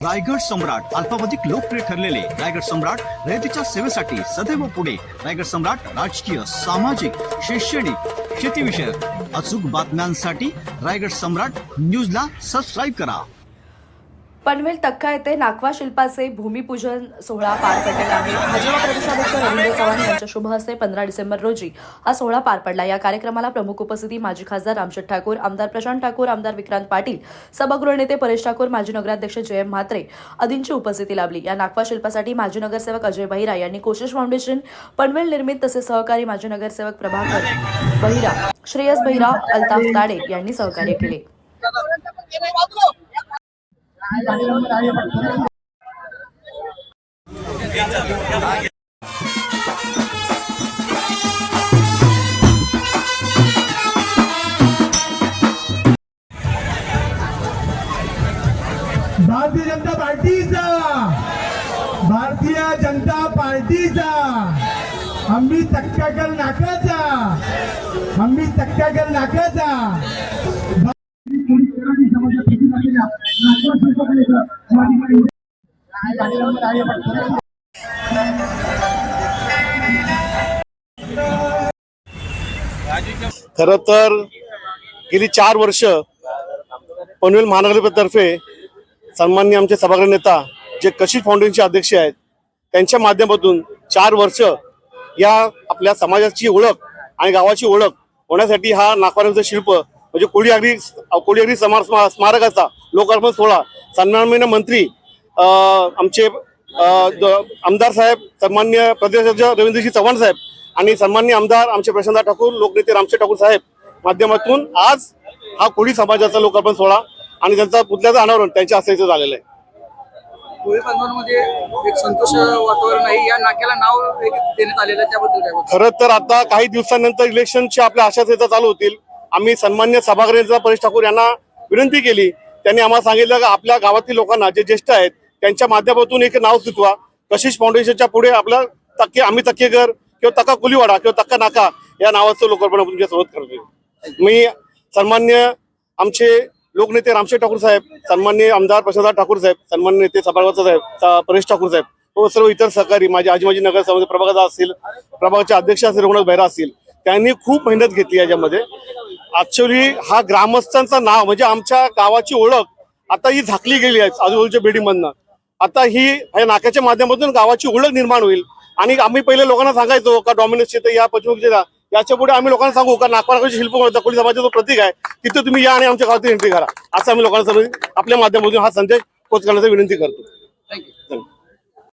रायगड सम्राट अल्पावधिक लोकप्रिय ठरलेले रायगड सम्राट रयतेच्या सेवेसाठी सदैव पुढे. रायगड सम्राट राजकीय, सामाजिक, शैक्षणिक, शेतीविषयक अचूक बातम्यांसाठी रायगड सम्राट न्यूजला सबस्क्राईब करा. पनवेल तक्का येथे नाकवा शिल्पाचे भूमिपूजन सोहळा पार पडलेला आहे. भाजप प्रदेशाध्यक्ष रवींद्र चव्हाण यांच्या शुभ हस्ते 15 डिसेंबर रोजी हा सोहळा पार पडला. या कार्यक्रमाला प्रमुख उपस्थिती माजी खासदार रामशेठ ठाकूर, आमदार प्रशांत ठाकूर, आमदार विक्रांत पाटील, सभागृह नेते परेश ठाकूर, माजी नगराध्यक्ष जयम म्हात्रे आदींची उपस्थिती लाभली. या नाकवा शिल्पासाठी माजी नगरसेवक अजय बहिरा यांनी कोशिश फाउंडेशन, पनवेल निर्मित तसेच सहकारी माजी नगरसेवक प्रभाकर बहिरा, श्रेयस बहिरा, अल्ताफ ताडे यांनी सहकार्य केले. भारतीय जनता पार्टीचा आम्ही तक्काकर नाकाचा खरं तर गेली 4 वर्ष पनवेल महानगरपालिकेतर्फे सन्माननीय आमचे सभागृह नेता जे कशिश फाउंडेशनचे अध्यक्ष आहेत त्यांच्या माध्यमातून 4 वर्ष या आपल्या समाजाची ओळख आणि गावाची ओळख होण्यासाठी हा नाकवारांचं शिल्प म्हणजे कोळी आगरी स्मारकाचा लोकार्पण सोहळा सन्माननीय मंत्री आमचे आमदार साहेब, सन्माननीय प्रदेशाध्यक्ष रवींद्रजी चव्हाण साहेब आणि सन्माननीय आमदार आमचे प्रशांत ठाकूर, लोकनेते रामशेठ ठाकूर साहेब माध्यमातून आज हा कोळी समाजाचा लोकार्पण सोहळा आणि त्यांचा पुतळ्याचं अनावरण त्यांच्या हस्ते झालेलं आहे. कोळी बांधवांमध्ये एक संतोष वातावरण आहे. या नाक्याला नाव देण्यात आलेलं त्याबद्दल काय? खरं तर आता काही दिवसांनंतर इलेक्शनची आपल्या आशासेता चालू होतील. आम्ही सन्मान्य सभागृह परेश ठाकूर यांना विनंती केली. त्यांनी आम्हाला सांगितलं की आपल्या गावातील लोकांना जे ज्येष्ठ आहेत त्यांच्या माध्यमातून एक नाव सुचवा. कशिश फाउंडेशनच्या पुढे आपला आम्ही तक्केघर किंवा तक्का कुलीवाडा किंवा तक्का नाका या नावाचं लोकार्पण तुमच्यासोबत करतो. मी सन्मान्य आमचे लोकनेते रामशेठ ठाकूर साहेब, सन्मान्य आमदार प्रशांत ठाकूर साहेब, सन्मान्य नेते सभागृह साहेब परेश ठाकूर साहेब व सर्व इतर सहकारी माझे आजी नगरसेवक प्रभागाचा असतील, प्रभागाचे अध्यक्ष असतील, रघुनाथ बहिरा असतील, त्यांनी खूप मेहनत घेतली याच्यामध्ये. ऍक्च्युली हा ग्रामस्थांचं नाव म्हणजे आमच्या गावाची ओळख आता ही झाकली गेली आहे आजूबाजूच्या बिल्डिंगमधनं. आता ही नाक्याच्या माध्यमातून गावाची ओळख निर्माण होईल. आणि आम्ही पहिले लोकांना सांगायचो का डॉमिनस क्षेत्र या पश्चिम क्षेत्र याच्या पुढे आम्ही लोकांना सांगू का नागपूरचे शिल्प कोळी समाजाचं प्रतीक आहे, तिथे तुम्ही या आणि आमच्या गावात एंट्री करा असं आम्ही लोकांना आपल्या माध्यमातून हा संदेश पोच करण्याची विनंती करतो.